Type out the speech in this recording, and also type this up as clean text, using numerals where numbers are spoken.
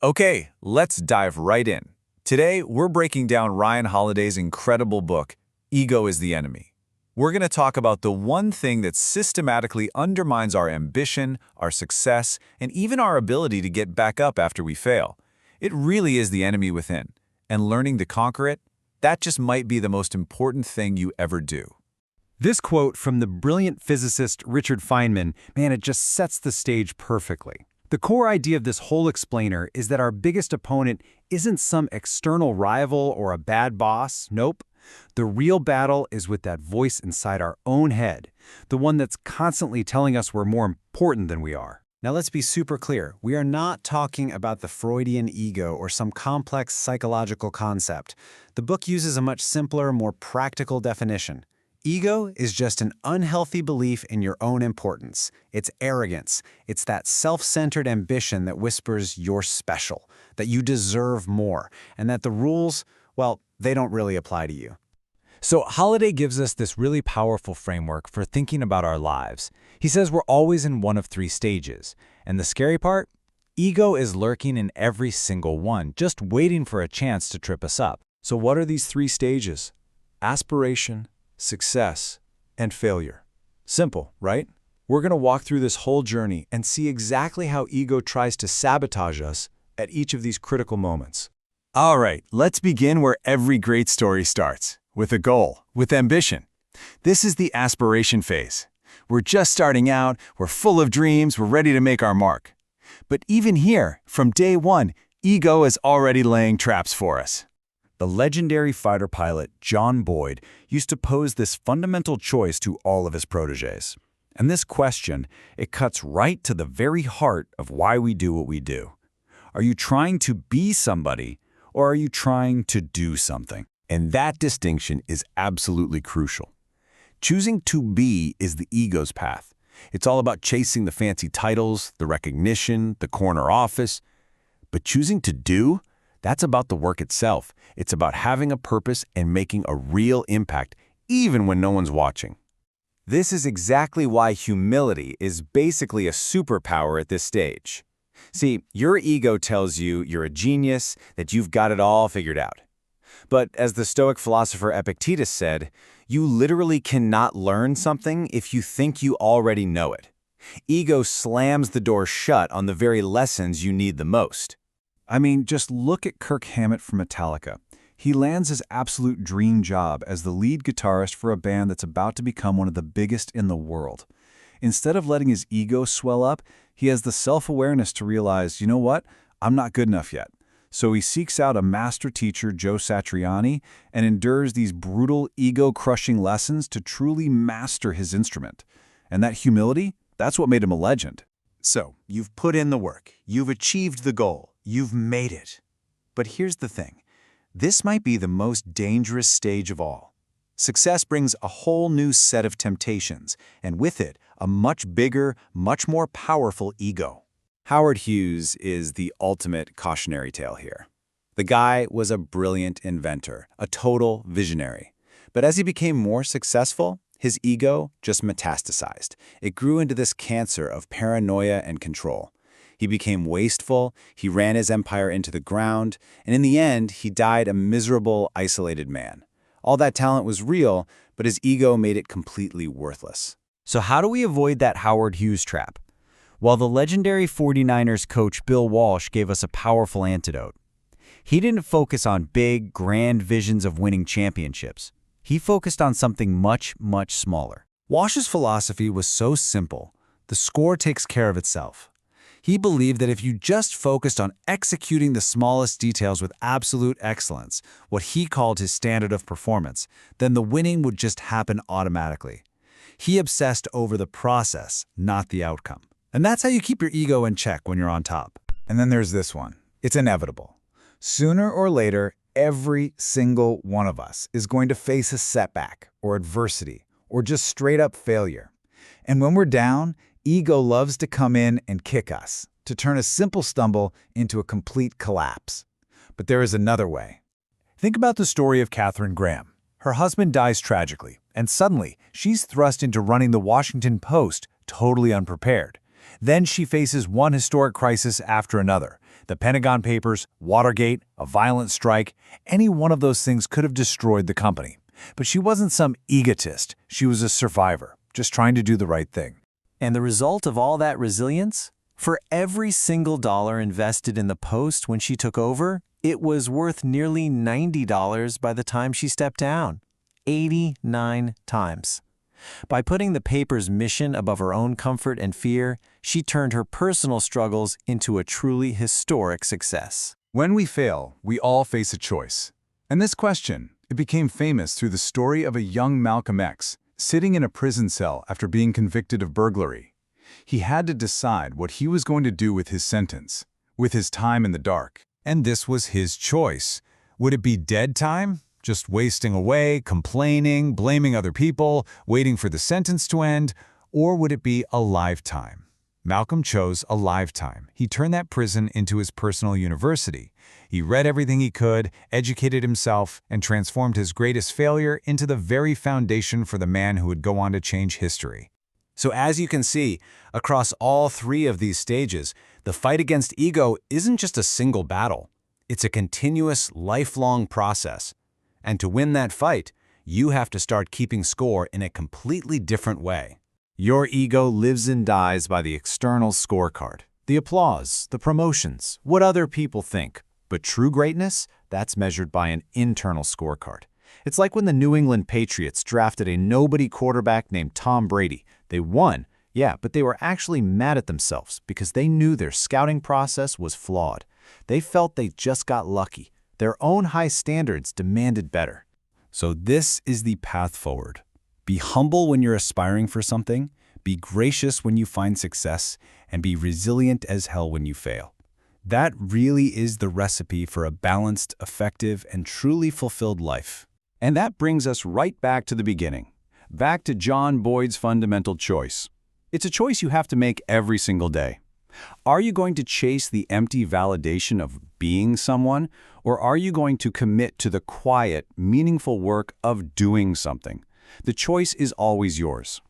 Okay, let's dive right in. Today, we're breaking down Ryan Holiday's incredible book, Ego is the Enemy. We're going to talk about the one thing that systematically undermines our ambition, our success, and even our ability to get back up after we fail. It really is the enemy within, and learning to conquer it, that just might be the most important thing you ever do. This quote from the brilliant physicist Richard Feynman, man, it just sets the stage perfectly. The core idea of this whole explainer is that our biggest opponent isn't some external rival or a bad boss. Nope. The real battle is with that voice inside our own head, the one that's constantly telling us we're more important than we are. Now let's be super clear. We are not talking about the Freudian ego or some complex psychological concept. The book uses a much simpler, more practical definition. Ego is just an unhealthy belief in your own importance. It's arrogance. It's that self-centered ambition that whispers you're special, that you deserve more, and that the rules, well, they don't really apply to you. So Holiday gives us this really powerful framework for thinking about our lives. He says we're always in one of three stages. And the scary part? Ego is lurking in every single one, just waiting for a chance to trip us up. So what are these three stages? Aspiration, success, and failure. Simple, right? We're going to walk through this whole journey and see exactly how ego tries to sabotage us at each of these critical moments. All right, let's begin where every great story starts, with a goal, with ambition. This is the aspiration phase. We're just starting out, we're full of dreams, we're ready to make our mark. But even here, from day one, ego is already laying traps for us. The legendary fighter pilot John Boyd used to pose this fundamental choice to all of his protégés. And this question, it cuts right to the very heart of why we do what we do. Are you trying to be somebody, or are you trying to do something? And that distinction is absolutely crucial. Choosing to be is the ego's path. It's all about chasing the fancy titles, the recognition, the corner office. But choosing to do? That's about the work itself. It's about having a purpose and making a real impact, even when no one's watching. This is exactly why humility is basically a superpower at this stage. See, your ego tells you you're a genius, that you've got it all figured out. But as the Stoic philosopher Epictetus said, you literally cannot learn something if you think you already know it. Ego slams the door shut on the very lessons you need the most. I mean, just look at Kirk Hammett from Metallica. He lands his absolute dream job as the lead guitarist for a band that's about to become one of the biggest in the world. Instead of letting his ego swell up, he has the self-awareness to realize, you know what, I'm not good enough yet. So he seeks out a master teacher, Joe Satriani, and endures these brutal, ego-crushing lessons to truly master his instrument. And that humility, that's what made him a legend. So, you've put in the work, you've achieved the goal, you've made it. But here's the thing. This might be the most dangerous stage of all. Success brings a whole new set of temptations, and with it, a much bigger, much more powerful ego. Howard Hughes is the ultimate cautionary tale here. The guy was a brilliant inventor, a total visionary. But as he became more successful, his ego just metastasized. It grew into this cancer of paranoia and control. He became wasteful, he ran his empire into the ground, and in the end, he died a miserable, isolated man. All that talent was real, but his ego made it completely worthless. So how do we avoid that Howard Hughes trap? Well, the legendary 49ers coach Bill Walsh gave us a powerful antidote. He didn't focus on big, grand visions of winning championships. He focused on something much, much smaller. Walsh's philosophy was so simple. The score takes care of itself. He believed that if you just focused on executing the smallest details with absolute excellence, what he called his standard of performance, then the winning would just happen automatically. He obsessed over the process, not the outcome. And that's how you keep your ego in check when you're on top. And then there's this one. It's inevitable. Sooner or later, every single one of us is going to face a setback or adversity or just straight up failure. And when we're down, ego loves to come in and kick us, to turn a simple stumble into a complete collapse. But there is another way. Think about the story of Katharine Graham. Her husband dies tragically, and suddenly she's thrust into running the Washington Post totally unprepared. Then she faces one historic crisis after another. The Pentagon Papers, Watergate, a violent strike, any one of those things could have destroyed the company. But she wasn't some egotist. She was a survivor, just trying to do the right thing. And the result of all that resilience? For every single dollar invested in the Post when she took over, it was worth nearly $90 by the time she stepped down. 89 times. By putting the paper's mission above her own comfort and fear, she turned her personal struggles into a truly historic success. When we fail, we all face a choice. And this question, it became famous through the story of a young Malcolm X sitting in a prison cell after being convicted of burglary. He had to decide what he was going to do with his sentence, with his time in the dark. And this was his choice. Would it be dead time? Just wasting away, complaining, blaming other people, waiting for the sentence to end? Or would it be a lifetime? Malcolm chose a lifetime. He turned that prison into his personal university. He read everything he could, educated himself, and transformed his greatest failure into the very foundation for the man who would go on to change history. So as you can see, across all three of these stages, the fight against ego isn't just a single battle. It's a continuous, lifelong process. And to win that fight, you have to start keeping score in a completely different way. Your ego lives and dies by the external scorecard. The applause, the promotions, what other people think. But true greatness, that's measured by an internal scorecard. It's like when the New England Patriots drafted a nobody quarterback named Tom Brady. They won, yeah, but they were actually mad at themselves because they knew their scouting process was flawed. They felt they just got lucky. Their own high standards demanded better. So this is the path forward. Be humble when you're aspiring for something, be gracious when you find success, and be resilient as hell when you fail. That really is the recipe for a balanced, effective, and truly fulfilled life. And that brings us right back to the beginning, back to John Boyd's fundamental choice. It's a choice you have to make every single day. Are you going to chase the empty validation of being someone, or are you going to commit to the quiet, meaningful work of doing something? The choice is always yours.